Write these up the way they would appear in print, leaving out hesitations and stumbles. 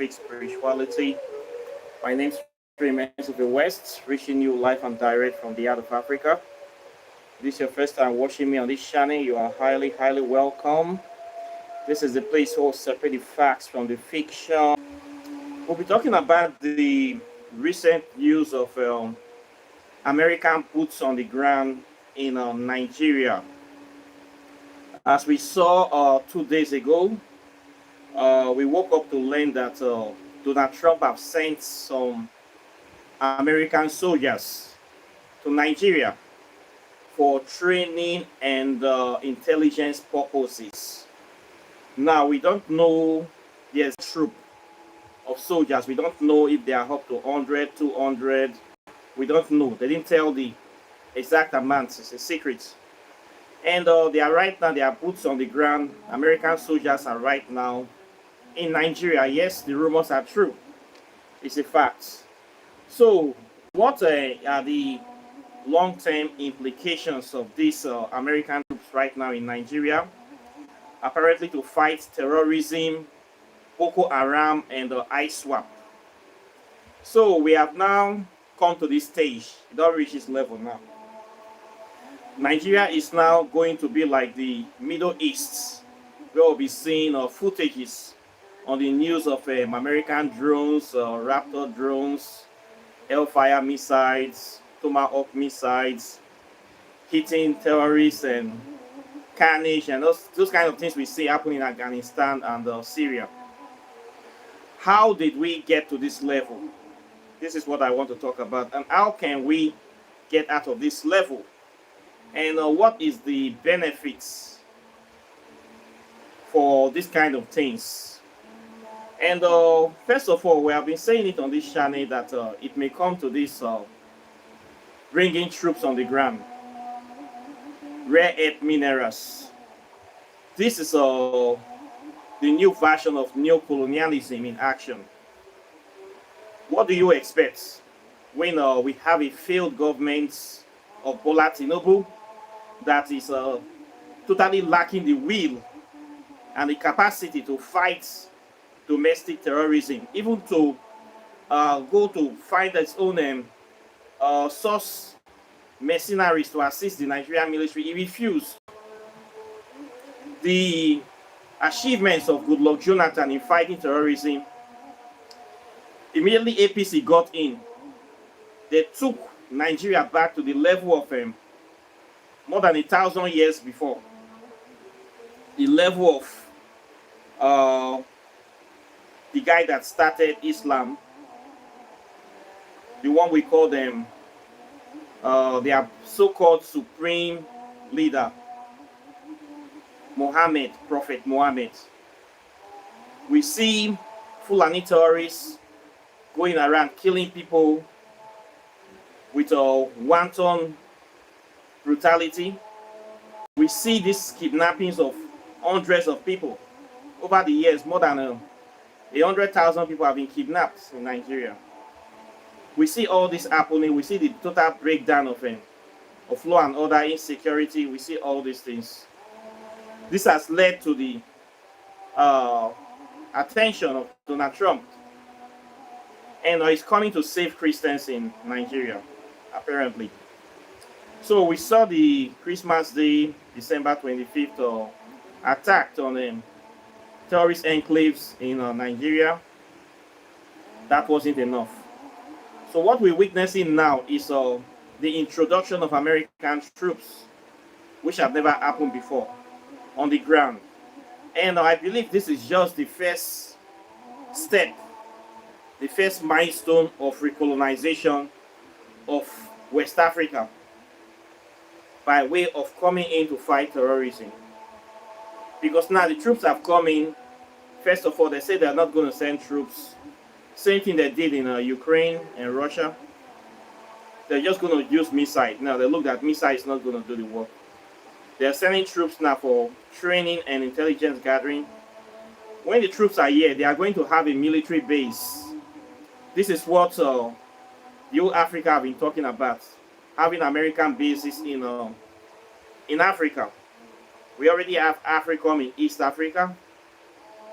scientific spirituality. My name is Raymond of the West, reaching you live and direct from the heart of Africa. This is your first time watching me on this channel. You are highly welcome. This is the place where we separate the facts from the fiction. We'll be talking about the recent use of American boots on the ground in Nigeria. As we saw 2 days ago, we woke up to learn that Donald Trump have sent some American soldiers to Nigeria for training and intelligence purposes. Now, we don't know there's a troop of soldiers. We don't know if they are up to 100, 200. We don't know. They didn't tell the exact amount. It's a secret. And they are right now, they are boots on the ground. American soldiers are right now in Nigeria. Yes, the rumors are true. It's a fact. So, what are the long-term implications of these American troops right now in Nigeria? Apparently to fight terrorism, Boko Haram, and ISWAP. So, we have now come to this stage. It don't reach this level now. Nigeria is now going to be like the Middle East, where we'll be seeing footages on the news of American drones, Raptor drones, Hellfire missiles, Tomahawk missiles, hitting terrorists and carnage, and those kind of things we see happening in Afghanistan and Syria. How did we get to this level? This is what I want to talk about. And how can we get out of this level? And what is the benefits for this kind of things? And first of all, we have been saying it on this channel that it may come to this bringing troops on the ground, rare earth minerals. This is the new version of neocolonialism in action. What do you expect when we have a failed government of Bola Tinubu that is totally lacking the will and the capacity to fight domestic terrorism, even to go to find its own source mercenaries to assist the Nigerian military? He refused. The achievements of Goodluck Jonathan in fighting terrorism, immediately APC got in. They took Nigeria back to the level of more than 1,000 years before. The level of the guy that started Islam, the one we call them, their so-called supreme leader, Muhammad, Prophet Muhammad. We see Fulani terrorists going around killing people with wanton brutality. We see these kidnappings of hundreds of people. Over the years, more than 100,000 people have been kidnapped in Nigeria. We see all this happening. We see the total breakdown of law and order, insecurity. We see all these things. This has led to the attention of Donald Trump. And he's coming to save Christians in Nigeria, apparently. So we saw the Christmas Day, December 25th, attacked on terrorist enclaves in Nigeria. That wasn't enough. So what we're witnessing now is the introduction of American troops, which have never happened before, on the ground. And I believe this is just the first step, the first milestone of recolonization of West Africa by way of coming in to fight terrorism. Because now the troops have come in. First of all, they say they're not going to send troops. Same thing they did in Ukraine and Russia. They're just going to use missiles. Now they look at missiles not going to do the work. They're sending troops now for training and intelligence gathering. When the troops are here, they are going to have a military base. This is what the whole Africa have been talking about. Having American bases in Africa. We already have AFRICOM in East Africa.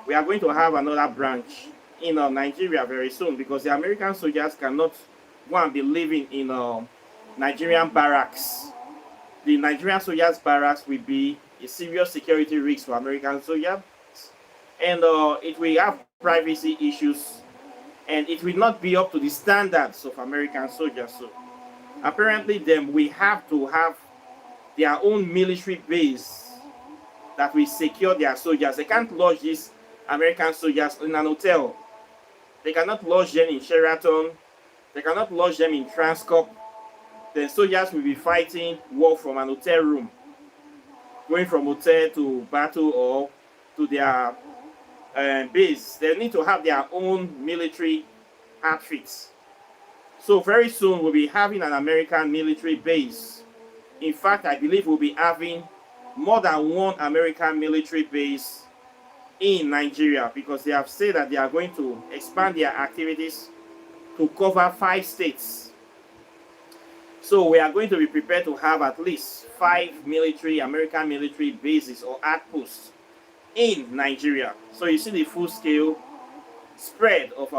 We are going to have another branch in Nigeria very soon, because the American soldiers cannot go and be living in Nigerian barracks. The Nigerian soldiers' barracks will be a serious security risk for American soldiers, and it will have privacy issues, and it will not be up to the standards of American soldiers. So apparently, them we have to have their own military base that will secure their soldiers. They can't lodge these American soldiers in an hotel. They cannot lodge them in Sheraton. They cannot lodge them in Transcorp. The soldiers will be fighting war from an hotel room, going from hotel to battle or to their base. They need to have their own military outfits. So very soon we'll be having an American military base. In fact, I believe we'll be having more than one American military base in Nigeria, because they have said that they are going to expand their activities to cover 5 states. So we are going to be prepared to have at least 5 American military bases or outposts in Nigeria. So you see the full-scale spread of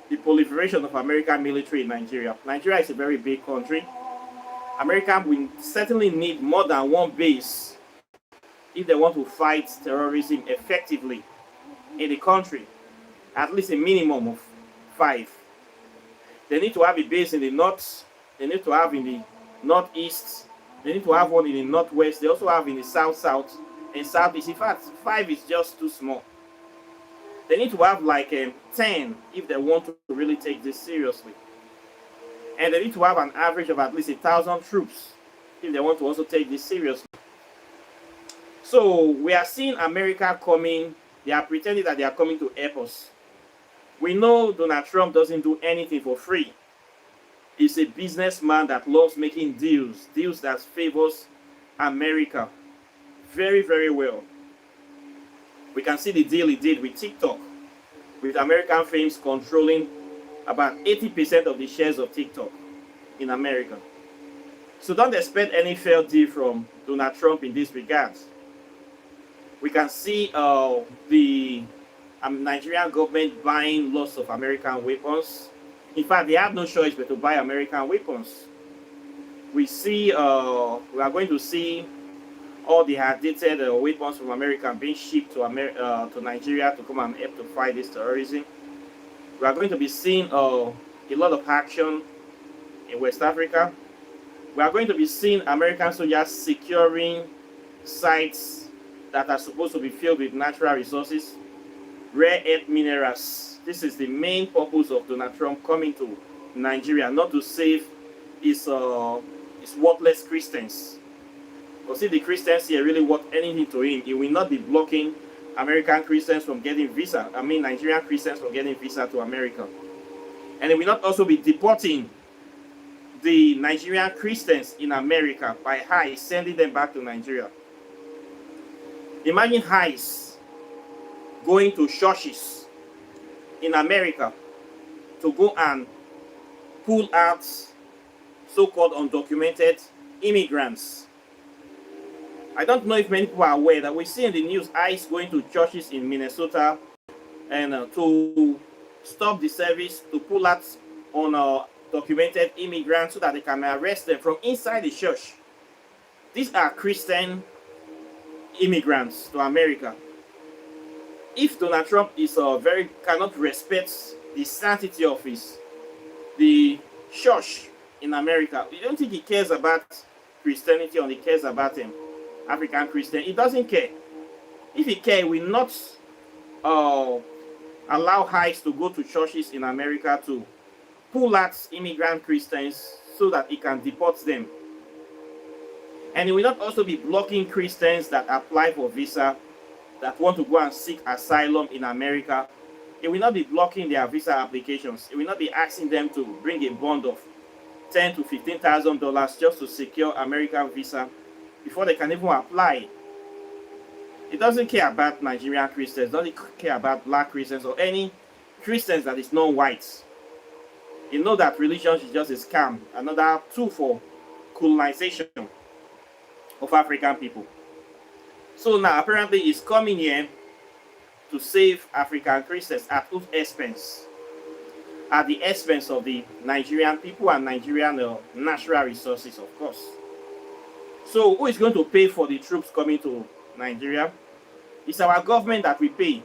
the proliferation of American military in Nigeria. Nigeria is a very big country. America will certainly need more than one base if they want to fight terrorism effectively in the country. At least a minimum of 5. They need to have a base in the north. They need to have in the northeast. They need to have one in the northwest. They also have in the south and southeast. In fact, 5 is just too small. They need to have like 10 if they want to really take this seriously. And they need to have an average of at least 1,000 troops if they want to also take this seriously. So we are seeing America coming. They are pretending that they are coming to help us. We know Donald Trump doesn't do anything for free. He's a businessman that loves making deals that favors America very, very well. We can see the deal he did with TikTok, with American firms controlling about 80% of the shares of TikTok in America. So don't expect any fair deal from Donald Trump in this regard. We can see the Nigerian government buying lots of American weapons. In fact, they have no choice but to buy American weapons. We see, we are going to see all the outdated weapons from America being shipped to Nigeria to come and help to fight this terrorism. We are going to be seeing a lot of action in West Africa. We are going to be seeing American soldiers securing sites that are supposed to be filled with natural resources, rare earth minerals. This is the main purpose of Donald Trump coming to Nigeria, not to save his worthless Christians. Because if the Christians here really worth anything to him, he will not be blocking American Christians from getting visa. Nigerian Christians from getting visa to America. And he will not also be deporting the Nigerian Christians in America by ICE, sending them back to Nigeria. Imagine ICE going to churches in America to go and pull out so-called undocumented immigrants. I don't know if many people are aware that we see in the news ICE going to churches in Minnesota and to stop the service, to pull out undocumented immigrants so that they can arrest them from inside the church. These are Christian immigrants to America. If Donald Trump is cannot respect the sanctity of the church in America, you don't think he cares about Christianity or he cares about him? African Christian, he doesn't care. If he cares, he will not allow ICE to go to churches in America to pull out immigrant Christians so that he can deport them. And he will not also be blocking Christians that apply for visa, that want to go and seek asylum in America. He will not be blocking their visa applications. He will not be asking them to bring a bond of $10,000 to $15,000 just to secure American visa before they can even apply. He doesn't care about Nigerian Christians, doesn't care about black Christians or any Christians that is non-white. You know that religion is just a scam, another tool for colonization of African people. So now apparently he's coming here to save African Christians at whose expense? At the expense of the Nigerian people and Nigerian natural resources, of course. So who is going to pay for the troops coming to Nigeria? It's our government that we pay.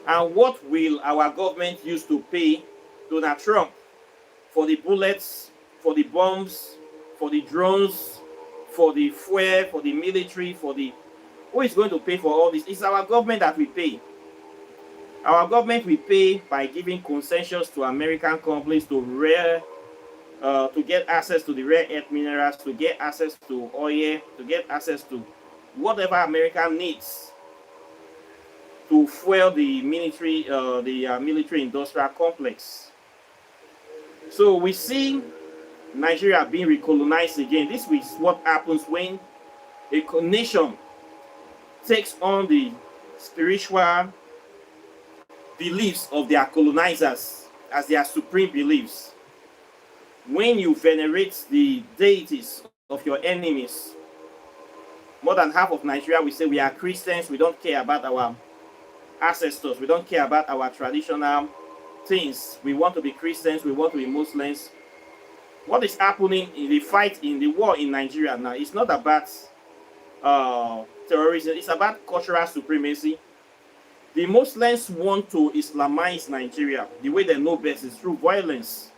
And what will our government use to pay Donald Trump for the bullets, for the bombs, for the drones, for the fuel, for the military, for the... Who is going to pay for all this? It's our government that we pay. Our government will pay by giving concessions to American companies to get access to the rare earth minerals, to get access to oil, to get access to whatever America needs to fuel the military, military industrial complex. So we see Nigeria being recolonized again. This is what happens when a nation takes on the spiritual beliefs of their colonizers as their supreme beliefs. When you venerate the deities of your enemies, more than half of Nigeria will say we are Christians, we don't care about our ancestors, we don't care about our traditional things, we want to be Christians, we want to be Muslims. What is happening in the fight, in the war in Nigeria now, it's not about terrorism, it's about cultural supremacy. The Muslims want to Islamize Nigeria. The way they know best is through violence.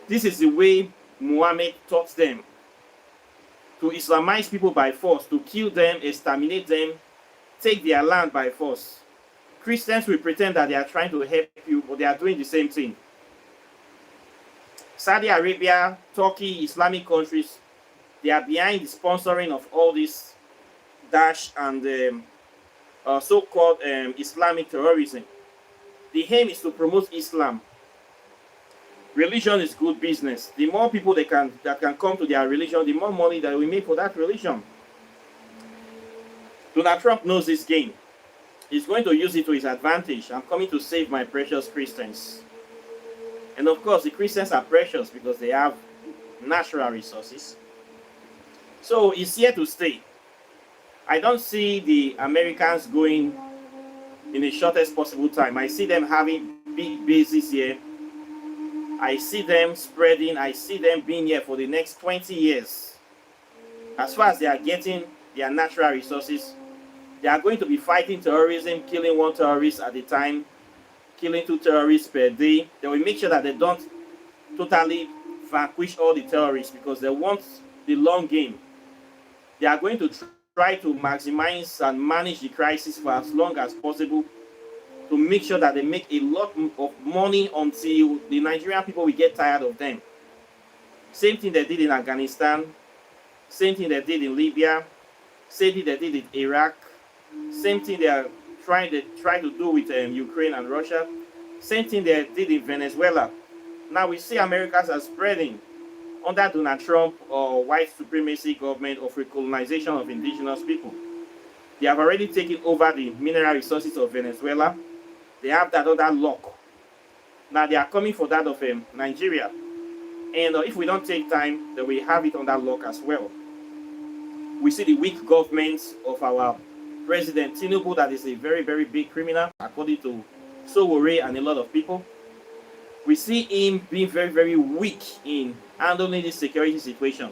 This is the way Muhammad taught them. To Islamize people by force, to kill them, exterminate them, take their land by force. Christians will pretend that they are trying to help you, but they are doing the same thing. Saudi Arabia, Turkey, Islamic countries, they are behind the sponsoring of all this Daesh and so-called Islamic terrorism. The aim is to promote Islam. Religion is good business. The more people that can come to their religion, the more money that we make for that religion. Donald Trump knows this game. He's going to use it to his advantage. I'm coming to save my precious Christians. And of course, the Christians are precious because they have natural resources. So it's here to stay. I don't see the Americans going in the shortest possible time. I see them having big bases here. I see them spreading. I see them being here for the next 20 years. As far as they are getting their natural resources, they are going to be fighting terrorism, killing one terrorist at a time, killing 2 terrorists per day. They will make sure that they don't totally vanquish all the terrorists because they want the long game. They are going to try to maximize and manage the crisis for as long as possible to make sure that they make a lot of money until the Nigerian people will get tired of them. Same thing they did in Afghanistan, same thing they did in Libya, same thing they did in Iraq, same thing they are trying to do with Ukraine and Russia, same thing they did in Venezuela. Now we see Americans are spreading under Donald Trump or white supremacy government of recolonization of indigenous people. They have already taken over the mineral resources of Venezuela. They have that other lock. Now they are coming for that of Nigeria. And if we don't take time, then we have it under lock as well. We see the weak government of our President Tinubu, that is a very, very big criminal, according to Sowore and a lot of people. We see him being very, very weak in handling this security situation.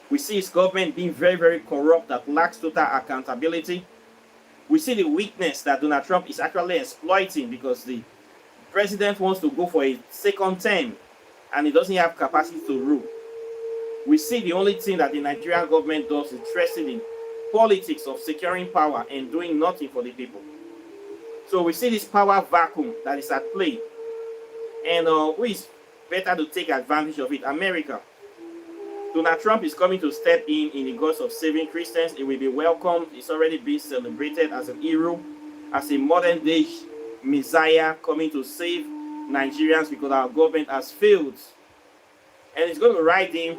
We see his government being very, very corrupt, that lacks total accountability. We see the weakness that Donald Trump is actually exploiting because the president wants to go for a second term and he doesn't have capacity to rule. We see the only thing that the Nigerian government does is interested in politics of securing power and doing nothing for the people. So we see this power vacuum that is at play. And who is better to take advantage of it? America. Donald Trump is coming to step in the cause of saving Christians. It will be welcomed. It's already being celebrated as an hero, as a modern day Messiah coming to save Nigerians because our government has failed. And it's going to ride him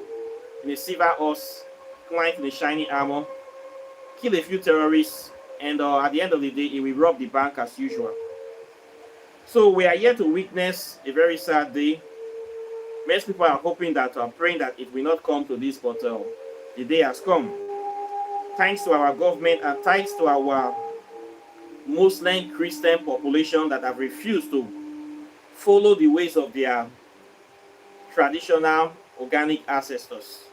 in a silver horse, climb in a shiny armor, kill a few terrorists, and at the end of the day, he will rob the bank as usual. So we are here to witness a very sad day. Most people are hoping that, praying that it will not come to this, but the day has come. Thanks to our government and thanks to our Muslim Christian population that have refused to follow the ways of their traditional organic ancestors.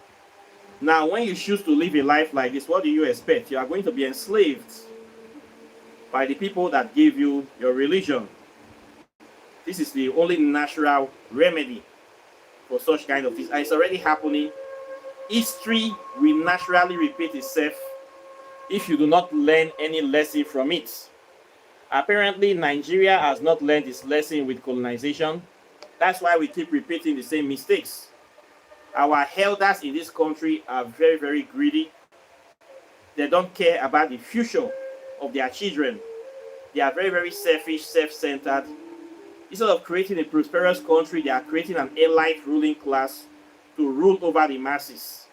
Now, when you choose to live a life like this, what do you expect? You are going to be enslaved by the people that gave you your religion. This is the only natural remedy for such kind of things. And it's already happening. History will naturally repeat itself if you do not learn any lesson from it. Apparently, Nigeria has not learned its lesson with colonization. That's why we keep repeating the same mistakes. Our elders in this country are very, very greedy. They don't care about the future of their children. They are very, very selfish, self-centered. Instead of creating a prosperous country, they are creating an elite ruling class to rule over the masses.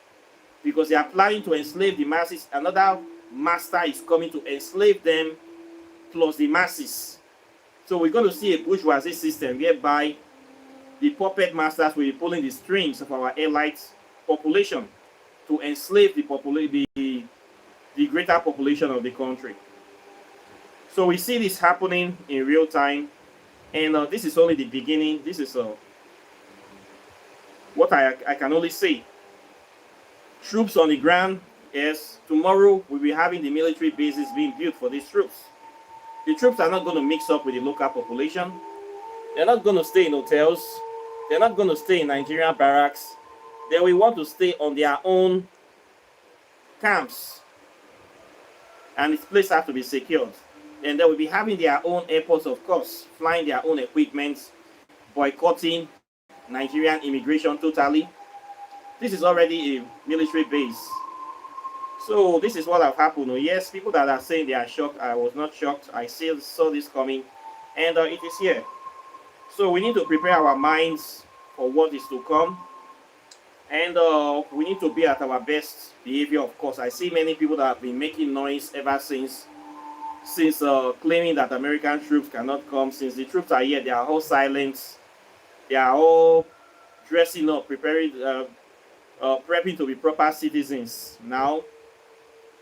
Because they are planning to enslave the masses, another master is coming to enslave them plus the masses. So we're going to see a bourgeoisie system whereby the puppet masters will be pulling the strings of our elite population to enslave the greater population of the country. So we see this happening in real time, and this is only the beginning. This is what I can only say. Troops on the ground, yes, tomorrow we'll be having the military bases being built for these troops. The troops are not going to mix up with the local population. They're not going to stay in hotels. They're not going to stay in Nigerian barracks. They will want to stay on their own camps. And this place has to be secured. And they will be having their own airports, of course, flying their own equipment, boycotting Nigerian immigration totally. This is already a military base. So this is what have happened. Oh, yes, people that are saying they are shocked, I was not shocked. I still saw this coming, and it is here. So we need to prepare our minds for what is to come, and we need to be at our best behavior. Of course, I see many people that have been making noise ever since claiming that American troops cannot come. Since the troops are here, they are all silent. They are all dressing up, preparing, prepping to be proper citizens now.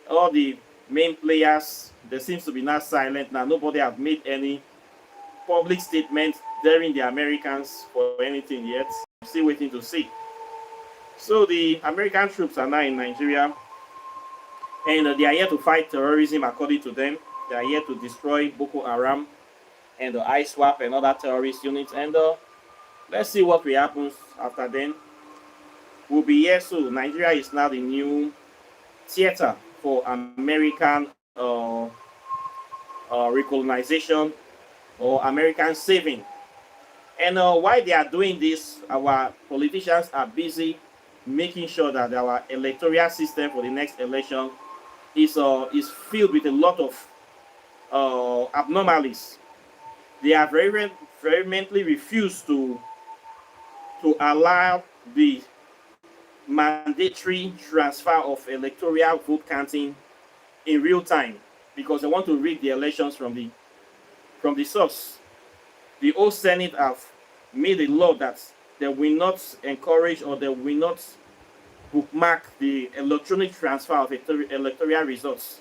All the main players, they seems to be not silent now. Nobody have made any public statement daring the Americans for anything yet. I'm still waiting to see. So the American troops are now in Nigeria, and they are here to fight terrorism according to them. They are here to destroy Boko Haram and the ISWAP and other terrorist units. And let's see what will happen after then. We'll be here soon. Nigeria is now the new theater for American recolonization or American saving. And while they are doing this, our politicians are busy making sure that our electoral system for the next election is filled with a lot of abnormalities. They have very vehemently refused to allow the mandatory transfer of electoral vote counting in real time because they want to rig the elections from the source. The old Senate have made a law that they will not encourage or they will not bookmark the electronic transfer of electoral results.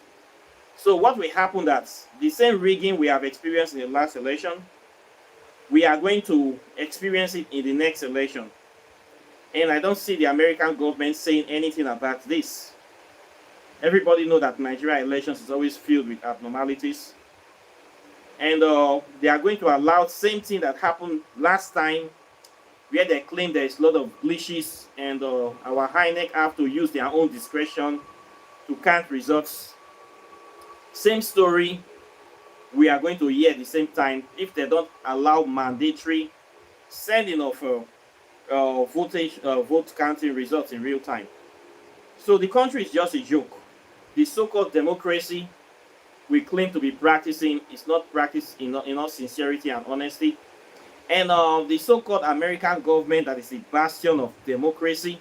So what will happen that the same rigging we have experienced in the last election, we are going to experience it in the next election. And I don't see the American government saying anything about this. Everybody knows that Nigeria elections is always filled with abnormalities. And they are going to allow the same thing that happened last time, where they claim there is a lot of glitches and our INEC have to use their own discretion to count results. Same story we are going to hear at the same time if they don't allow mandatory sending of vote counting results in real time. So the country is just a joke. The so-called democracy we claim to be practicing is not practiced in all sincerity and honesty. And the so-called American government that is a bastion of democracy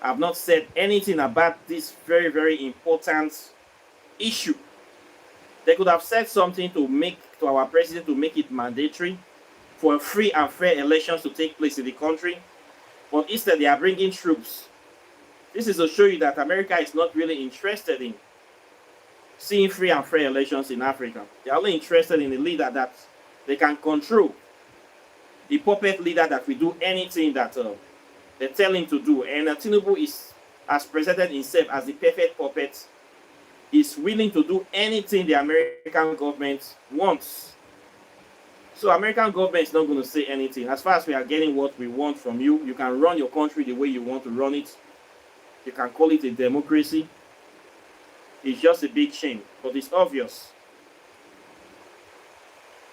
have not said anything about this very, very important issue. They could have said something to our president to make it mandatory for free and fair elections to take place in the country. But instead, they are bringing troops. This is to show you that America is not really interested in seeing free and fair elections in Africa. They're only interested in a leader that they can control, the puppet leader that will do anything that they tell him to do. And Tinubu has presented himself as the perfect puppet. Is willing to do anything the American government wants. So American government is not going to say anything. As far as we are getting what we want from you, you can run your country the way you want to run it. You can call it a democracy. It's just a big shame, but it's obvious.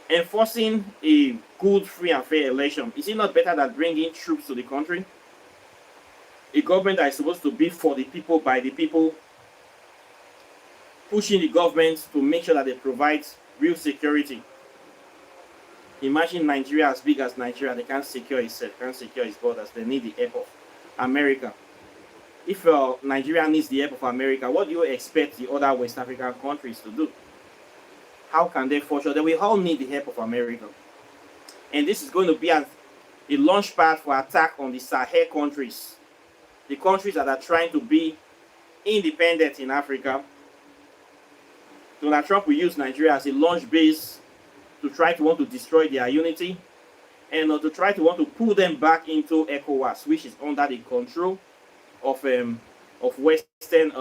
Enforcing a good, free and fair election, is it not better than bringing troops to the country? A government that is supposed to be for the people, by the people, pushing the government to make sure that they provide real security. Imagine Nigeria as big as Nigeria, they can't secure itself, can't secure its borders. They need the help of America. If Nigeria needs the help of America, what do you expect the other West African countries to do? How can they for sure? They will all need the help of America. And this is going to be a launch pad for attack on the Sahel countries. The countries that are trying to be independent in Africa. Donald Trump will use Nigeria as a launch base to try to want to destroy their unity and to try to want to pull them back into ECOWAS, which is under the control of Western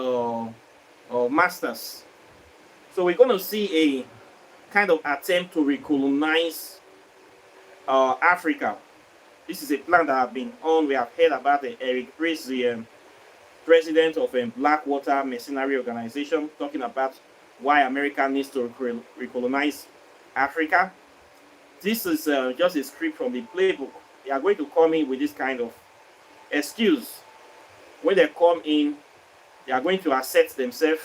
masters. So we're going to see a kind of attempt to recolonize Africa. This is a plan that has been on. We have heard about Eric Priest, the president of Blackwater Mercenary Organization, talking about why America needs to recolonize Africa. This is just a script from the playbook. They are going to come in with this kind of excuse. When they come in, they are going to assert themselves,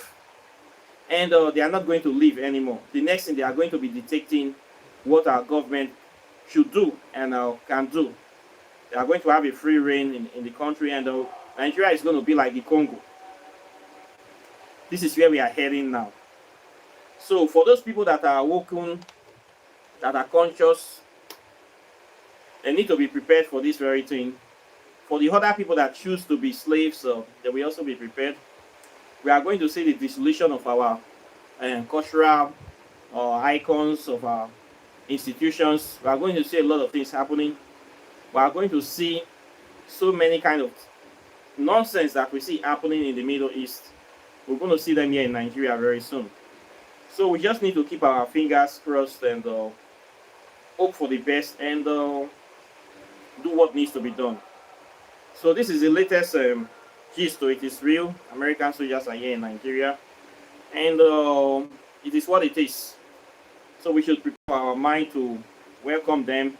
and they are not going to leave anymore. The next thing, they are going to be dictating what our government should do and can do. They are going to have a free reign in the country, and Nigeria is going to be like the Congo. This is where we are heading now. So for those people that are awoken, that are conscious, they need to be prepared for this very thing. For the other people that choose to be slaves, they will also be prepared. We are going to see the dissolution of our cultural icons, of our institutions. We are going to see a lot of things happening. We are going to see so many kind of nonsense that we see happening in the Middle East. We're going to see them here in Nigeria very soon. So we just need to keep our fingers crossed and hope for the best and do what needs to be done. So this is the latest gist to it. Is real. American soldiers are here in Nigeria, and it is what it is. So we should prepare our mind to welcome them.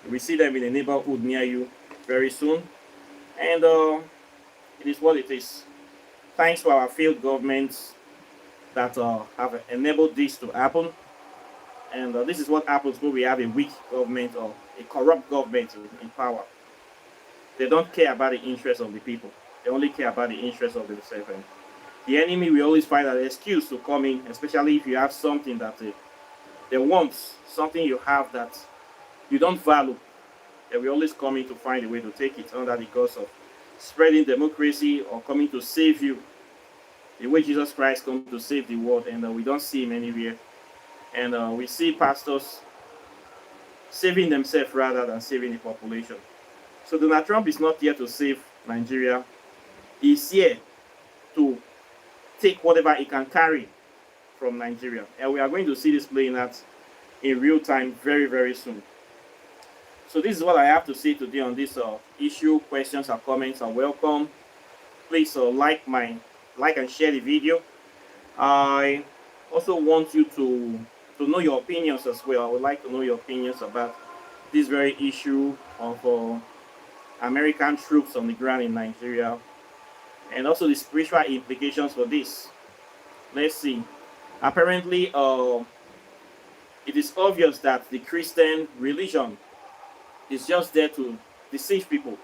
We see them in the neighborhood near you very soon, and it is what it is. Thanks to our failed governments that have enabled this to happen. And this is what happens when we have a weak government or a corrupt government in power. They don't care about the interests of the people. They only care about the interests of themselves. And the enemy will always find an excuse to come in, especially if you have something that they want, something you have that you don't value. They will always come in to find a way to take it under the cause of spreading democracy or coming to save you. The way Jesus Christ comes to save the world, and we don't see him anywhere. And we see pastors saving themselves rather than saving the population. So Donald Trump is not here to save Nigeria. He's here to take whatever he can carry from Nigeria. And we are going to see this playing out in real time very, very soon. So this is what I have to say today on this issue. Questions or comments are welcome. Please like and share the video. I also want you to know your opinions as well. I would like to know your opinions about this very issue of American troops on the ground in Nigeria, and also the spiritual implications for this. Let's see. Apparently, it is obvious that the Christian religion is just there to deceive people.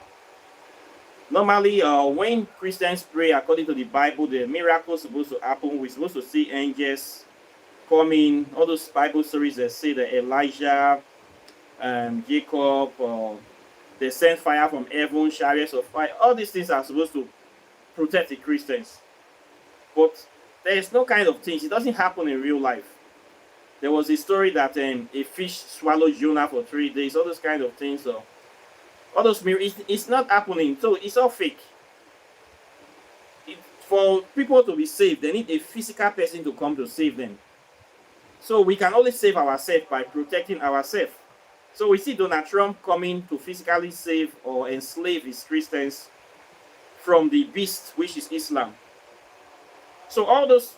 Normally, when Christians pray according to the Bible, the miracles supposed to happen. We're supposed to see angels coming. All those Bible stories that say that Elijah, Jacob, they sent fire from heaven, chariots of fire. All these things are supposed to protect the Christians. But There is no kind of things. It doesn't happen in real life. There was a story that a fish swallowed Jonah for 3 days. All those kind of things. So all those miracles, it's not happening. So it's all fake. For people to be saved, they need a physical person to come to save them. So we can only save ourselves by protecting ourselves. So we see Donald Trump coming to physically save or enslave his Christians from the beast, which is Islam. So all those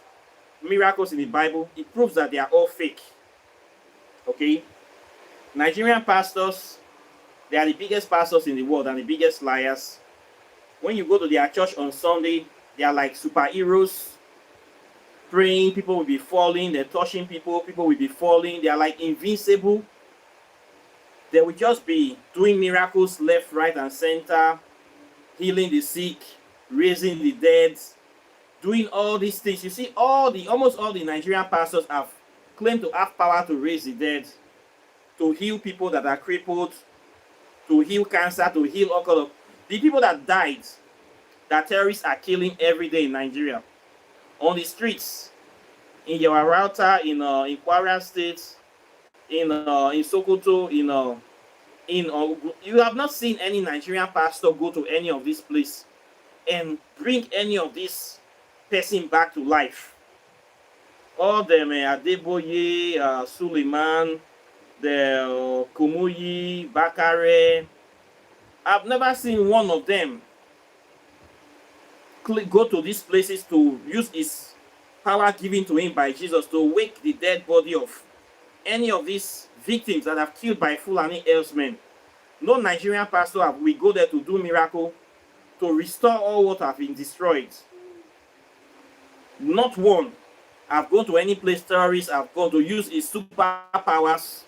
miracles in the Bible, it proves that they are all fake. Okay? Nigerian pastors, they are the biggest pastors in the world and the biggest liars. When you go to their church on Sunday, they are like superheroes. Praying, people will be falling, they're touching people, people will be falling, they are like invincible. They will just be doing miracles left, right, and center, healing the sick, raising the dead, doing all these things. You see, almost all the Nigerian pastors have claimed to have power to raise the dead, to heal people that are crippled, to heal cancer, to heal all kind of the people that died, that terrorists are killing every day in Nigeria, on the streets, in Yawarauta, in Kwara State, in Sokoto, you have not seen any Nigerian pastor go to any of these places and bring any of this person back to life. All them Adeboye, Suleiman, the Kumuyi, Bakare. I've never seen one of them go to these places to use his power given to him by Jesus to wake the dead body of any of these victims that have killed by Fulani herdsmen. No Nigerian pastor will go there to do miracle to restore all what have been destroyed. Not one have gone to any place terrorists have gone to use his superpowers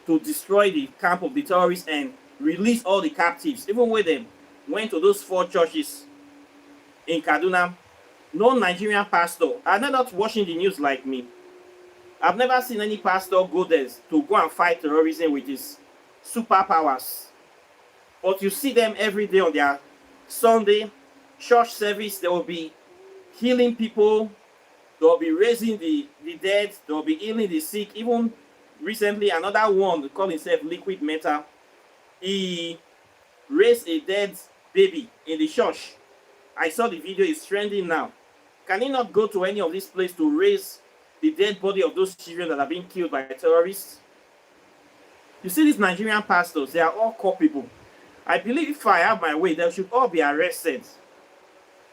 to destroy the camp of the terrorists and release all the captives. Even when they went to those 4 churches in Kaduna, no Nigerian pastor, and they're not watching the news like me. I've never seen any pastor go there to go and fight terrorism with his superpowers. But you see them every day on their Sunday church service. They will be healing people. They will be raising the dead. They will be healing the sick. Even recently, another one called himself Liquid Metal. He raised a dead baby in the church. I saw the video. It's trending now. Can he not go to any of these places to raise the dead body of those children that are being killed by terrorists? You see these Nigerian pastors, they are all culpable. I believe if I have my way, they should all be arrested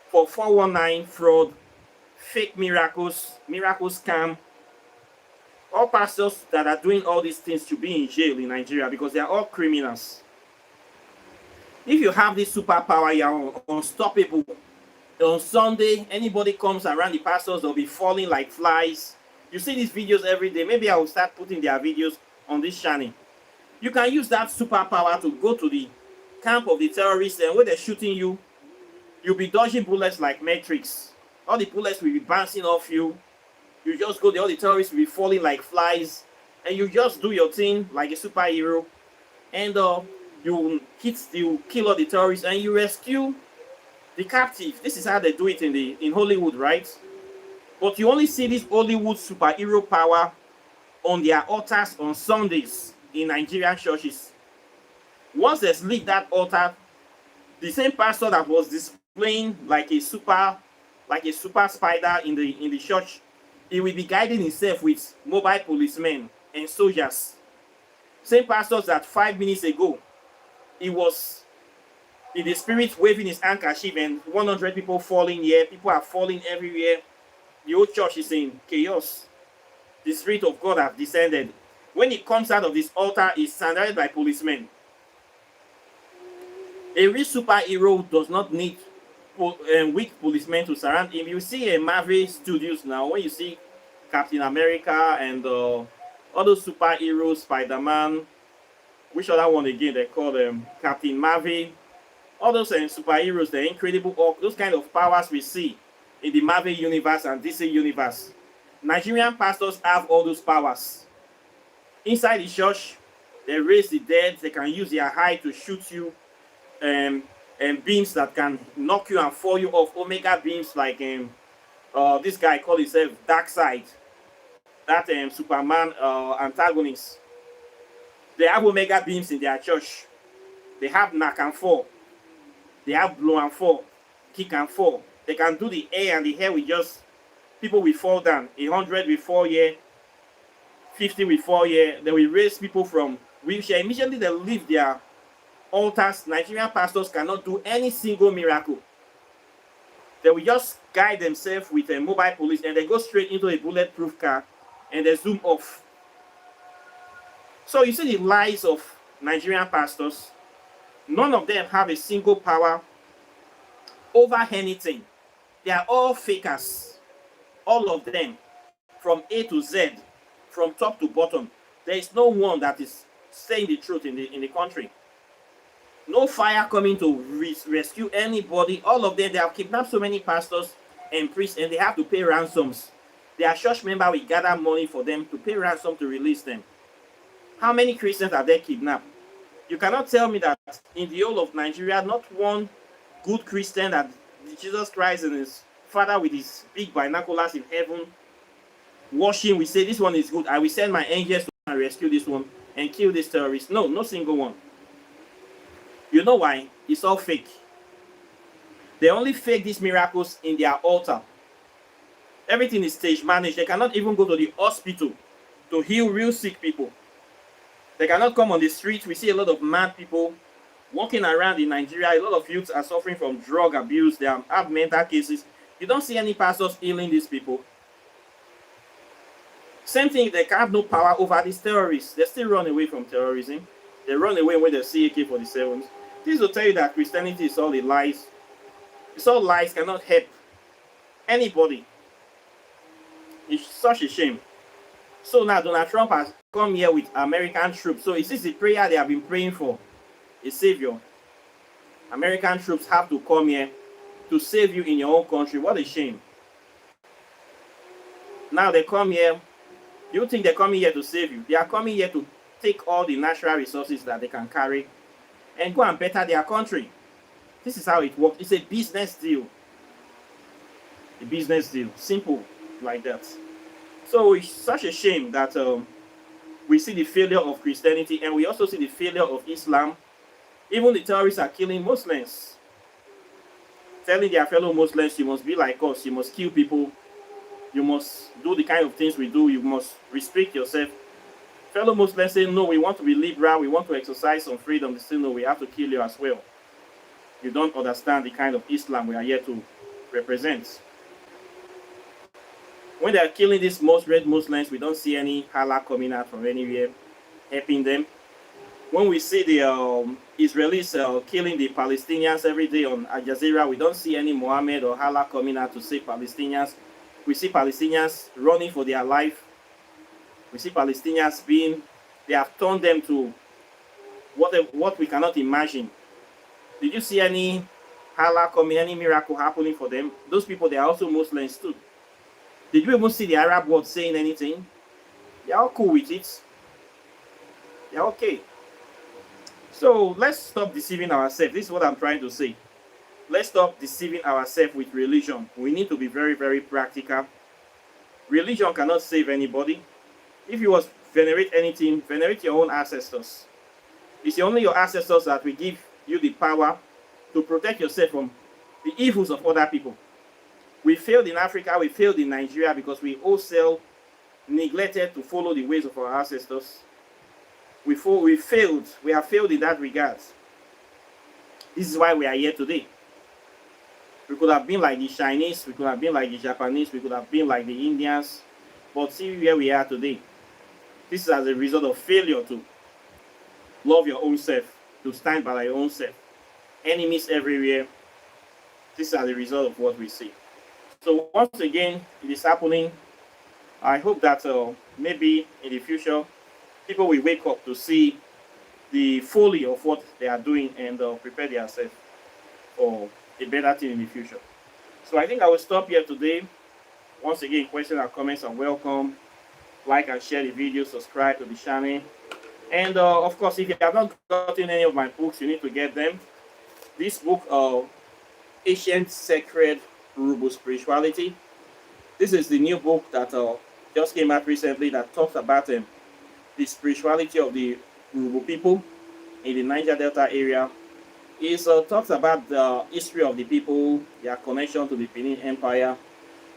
for 419 fraud, fake miracles, miracle scam. All pastors that are doing all these things should be in jail in Nigeria because they are all criminals. If you have this superpower, you are unstoppable. On Sunday, anybody comes around the pastors, they'll be falling like flies. You see these videos every day. Maybe I will start putting their videos on this channel. You can use that superpower to go to the camp of the terrorists, and when they're shooting you, you'll be dodging bullets like Matrix. All the bullets will be bouncing off you. You just go there, all the terrorists will be falling like flies, and you just do your thing like a superhero, and you kill all the terrorists, and you rescue the captive. This is how they do it in Hollywood, right? But you only see this Hollywood superhero power on their altars on Sundays in Nigerian churches. Once they leave that altar, the same pastor that was displaying like a super spider in the church, he will be guiding himself with mobile policemen and soldiers. Same pastors that 5 minutes ago, he was in the spirit waving his handkerchief and 100 people falling here. People are falling everywhere. The whole church is in chaos. The Spirit of God have descended. When he comes out of this altar, he's surrounded by policemen. A real superhero does not need weak policemen to surround him. You see Marvel Studios now, when you see Captain America and all those superheroes, Spider-Man, which other one again they call them, Captain Marvel, all those superheroes, the Incredible Hulk, those kind of powers we see in the Marvel universe and DC universe. Nigerian pastors have all those powers. Inside the church, they raise the dead, they can use their eye to shoot you, and beams that can knock you and fall you off, omega beams like This guy called himself Dark Side, that Superman antagonist. They have Omega beams in their church. They have knock and fall. They have blow and fall, kick and fall. They can do the air, and the hair will just, people will fall down. 100 will fall here, 50 will fall here. They will raise people from wheelchair. Immediately they leave their altars. Nigerian pastors cannot do any single miracle. They will just guide themselves with a mobile police, and they go straight into a bulletproof car and they zoom off. So you see the lies of Nigerian pastors. None of them have a single power over anything. They are all fakers. All of them, from A to Z, from top to bottom. There is no one that is saying the truth in the country. No fire coming to rescue anybody. All of them, they have kidnapped so many pastors and priests, and they have to pay ransoms. Their church member will gather money for them to pay ransom to release them. How many Christians are they kidnapped? You cannot tell me that in the whole of Nigeria, not one good Christian that Jesus Christ and his Father with his big binoculars in heaven watching will say, this one is good. I will send my angels to rescue this one and kill this terrorist. No, no single one. You know why? It's all fake. They only fake these miracles in their altar. Everything is stage managed. They cannot even go to the hospital to heal real sick people. They cannot come on the streets. We see a lot of mad people walking around in Nigeria. A lot of youths are suffering from drug abuse. They have mental cases. You don't see any pastors healing these people. Same thing, they have no power over these terrorists. They still run away from terrorism. They run away when they see AK-47s. This will tell you that Christianity is all the lies. It's all lies, cannot help anybody. It's such a shame. So now Donald Trump has come here with American troops. So is this the prayer they have been praying for? A savior. American troops have to come here to save you in your own country. What a shame. Now they come here. You think they're coming here to save you? They are coming here to take all the natural resources that they can carry and go and better their country. This is how it works. It's a business deal. A business deal. Simple like that. So it's such a shame that we see the failure of Christianity, and we also see the failure of Islam. Even the terrorists are killing Muslims. Telling their fellow Muslims, you must be like us. You must kill people. You must do the kind of things we do. You must restrict yourself. Fellow Muslims say, no, we want to be liberal. We want to exercise some freedom. They say, no, we have to kill you as well. You don't understand the kind of Islam we are here to represent. When they are killing these most red Muslims, we don't see any Allah coming out from anywhere helping them. When we see the Israelis killing the Palestinians every day on Al Jazeera, we don't see any Muhammad or Allah coming out to save Palestinians. We see Palestinians running for their life. We see Palestinians they have turned them to what we cannot imagine. Did you see any Allah coming, any miracle happening for them? Those people, they are also Muslims too. Did you even see the Arab world saying anything? They are all cool with it. They are okay. So let's stop deceiving ourselves. This is what I'm trying to say. Let's stop deceiving ourselves with religion. We need to be very, very practical. Religion cannot save anybody. If you was venerate anything, venerate your own ancestors. It's only your ancestors that will give you the power to protect yourself from the evils of other people. We failed in Africa, we failed in Nigeria because we also neglected to follow the ways of our ancestors. We failed. We have failed in that regard. This is why we are here today. We could have been like the Chinese, we could have been like the Japanese, we could have been like the Indians, but see where we are today. This is as a result of failure to love your own self, to stand by your own self. Enemies everywhere. This is as a result of what we see. So once again, it is happening. I hope that maybe in the future, people will wake up to see the folly of what they are doing and prepare themselves for a better thing in the future. So I think I will stop here today. Once again, questions and comments are welcome. Like and share the video, subscribe to the channel. And of course, if you have not gotten any of my books, you need to get them. This book, Ancient Sacred Rubu Spirituality, This is the new book that just came out recently that talks about the spirituality of the Urhobo people in the Niger Delta area. It talks about the history of the people, their connection to the Benin Empire,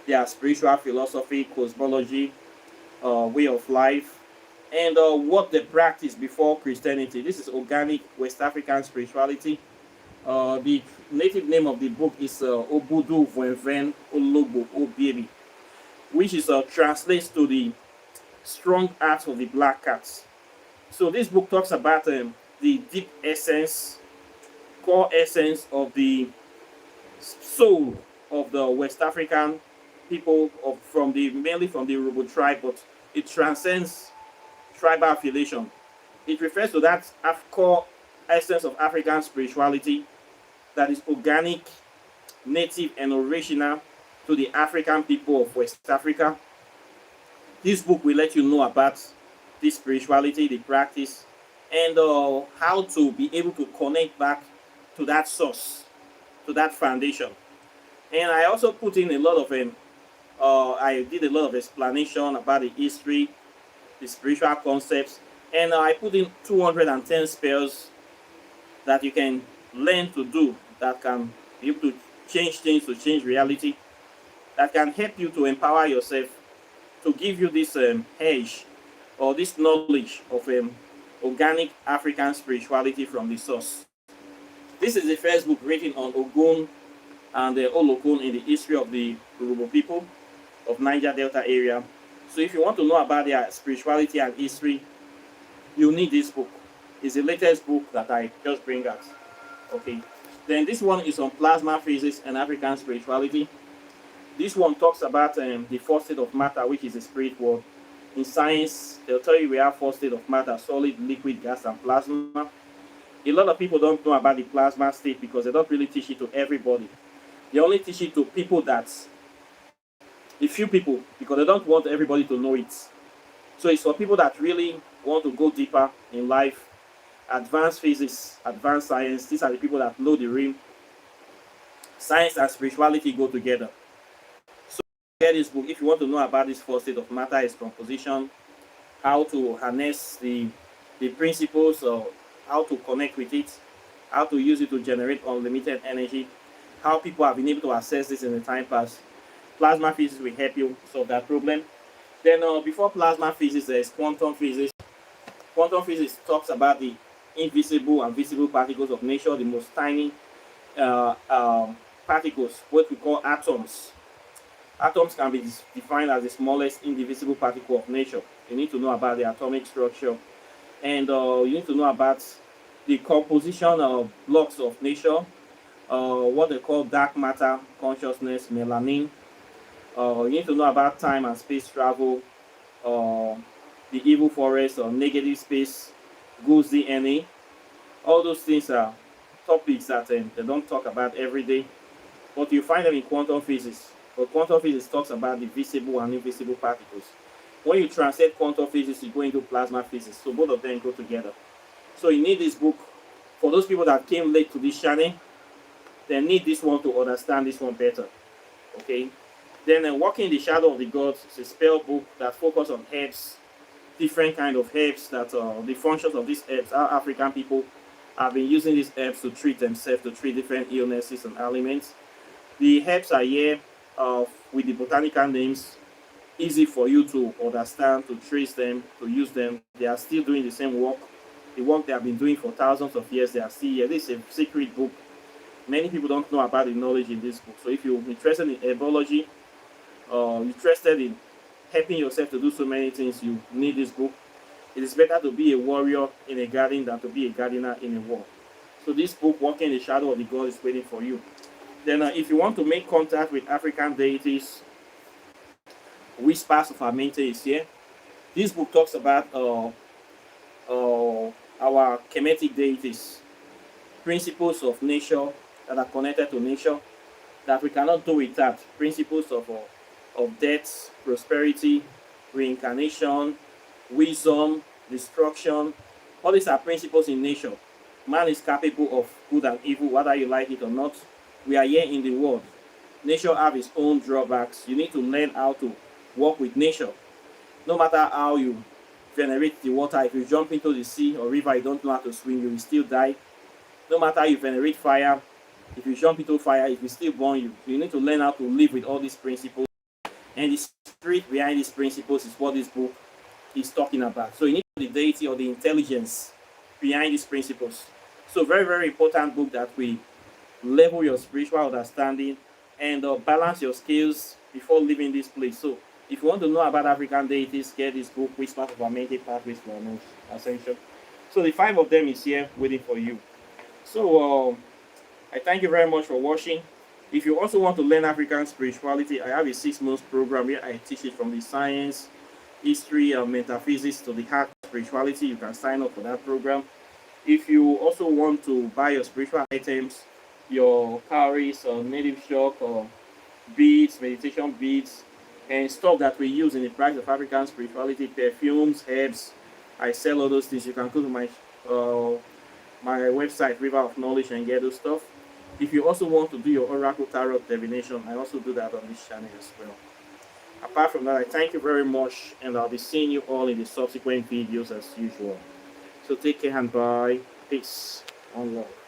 their spiritual philosophy, cosmology, way of life, and what they practiced before Christianity. This is organic West African spirituality. The native name of the book is Obudu Vwenven Olobo Obieri, which is translates to the strong art of the black cats. So this book talks about the deep essence, core essence of the soul of the West African people from the mainly from the Urhobo tribe, but it transcends tribal affiliation. It refers to that core essence of African spirituality that is organic, native, and original to the African people of West Africa. This book will let you know about this spirituality, the practice, and how to be able to connect back to that source, to that foundation. And I also put in a lot of I did a lot of explanation about the history, the spiritual concepts, and I put in 210 spells that you can learn to do that can be able to change things, to change reality, that can help you to empower yourself, to give you this edge or this knowledge of organic African spirituality from the source. This is the first book written on Ogun and the Olokun in the history of the Urhobo people of Niger Delta area. So if you want to know about their spirituality and history, you need this book. It's the latest book that I just bring out. Okay. Then this one is on plasma physics and African spirituality. This one talks about the fourth state of matter, which is the spirit world. In science, they'll tell you we have four states of matter: solid, liquid, gas, and plasma. A lot of people don't know about the plasma state because they don't really teach it to everybody. They only teach it to people a few people, because they don't want everybody to know it. So it's for people that really want to go deeper in life, advanced physics, advanced science. These are the people that know the real science and spirituality go together. So get this book if you want to know about this fourth state of matter, its composition, how to harness the principles, or how to connect with it, how to use it to generate unlimited energy, how people have been able to access this in the time past. Plasma physics will help you solve that problem. Then before plasma physics, there is quantum physics. Quantum physics talks about the invisible and visible particles of nature, the most tiny particles, what we call atoms. Atoms can be defined as the smallest indivisible particle of nature. You need to know about the atomic structure, and you need to know about the composition of blocks of nature, what they call dark matter, consciousness, melanin. You need to know about time and space travel, the evil forest or negative space, goose DNA. All those things are topics that they don't talk about every day, but you find them in quantum physics. But quantum physics talks about the visible and invisible particles. When you translate quantum physics, you go into plasma physics. So both of them go together. So you need this book. For those people that came late to this channel, they need this one to understand this one better. Okay. Then Walking in the Shadow of the Gods is a spell book that focuses on herbs, different kind of herbs, that the functions of these herbs. How African people have been using these herbs to treat themselves, to treat different illnesses and ailments. The herbs are here with the botanical names, easy for you to understand, to trace them, to use them. They are still doing the same work. The work they have been doing for thousands of years, they are still here. This is a secret book. Many people don't know about the knowledge in this book. So if you're interested in herbology, interested in helping yourself to do so many things, you need this book. It is better to be a warrior in a garden than to be a gardener in a war. So this book, Walking in the Shadow of the God, is waiting for you. Then if you want to make contact with African deities, Whispers of Aminte is here. This book talks about our Kemetic deities, principles of nature that are connected to nature that we cannot do without. Principles of death, prosperity, reincarnation, wisdom, destruction. All these are principles in nature. Man is capable of good and evil, whether you like it or not. We are here in the world. Nature have its own drawbacks. You need to learn how to work with nature. No matter how you venerate the water, if you jump into the sea or river, you don't know how to swim, you will still die. No matter how you venerate fire, if you jump into fire, it will still burn you. So you need to learn how to live with all these principles. And the spirit behind these principles is what this book is talking about. So you need the deity or the intelligence behind these principles. So very, very important book that we level your spiritual understanding and balance your skills before leaving this place. So if you want to know about African deities, get this book, Which Part of Our Mental Pathways for Most Ascension. So the 5 of them is here waiting for you. So I thank you very much for watching. If you also want to learn African spirituality, I have a 6-month program where I teach it from the science, history, and metaphysics to the heart spirituality. You can sign up for that program. If you also want to buy your spiritual items, your cowries or native shock or beads, meditation beads, and stuff that we use in the practice of African spirituality, perfumes, herbs, I sell all those things. You can go to my website, River of Knowledge, and get those stuff. If you also want to do your oracle tarot divination, I also do that on this channel as well. Apart from that, I thank you very much, and I'll be seeing you all in the subsequent videos as usual. So take care and bye. Peace. On love.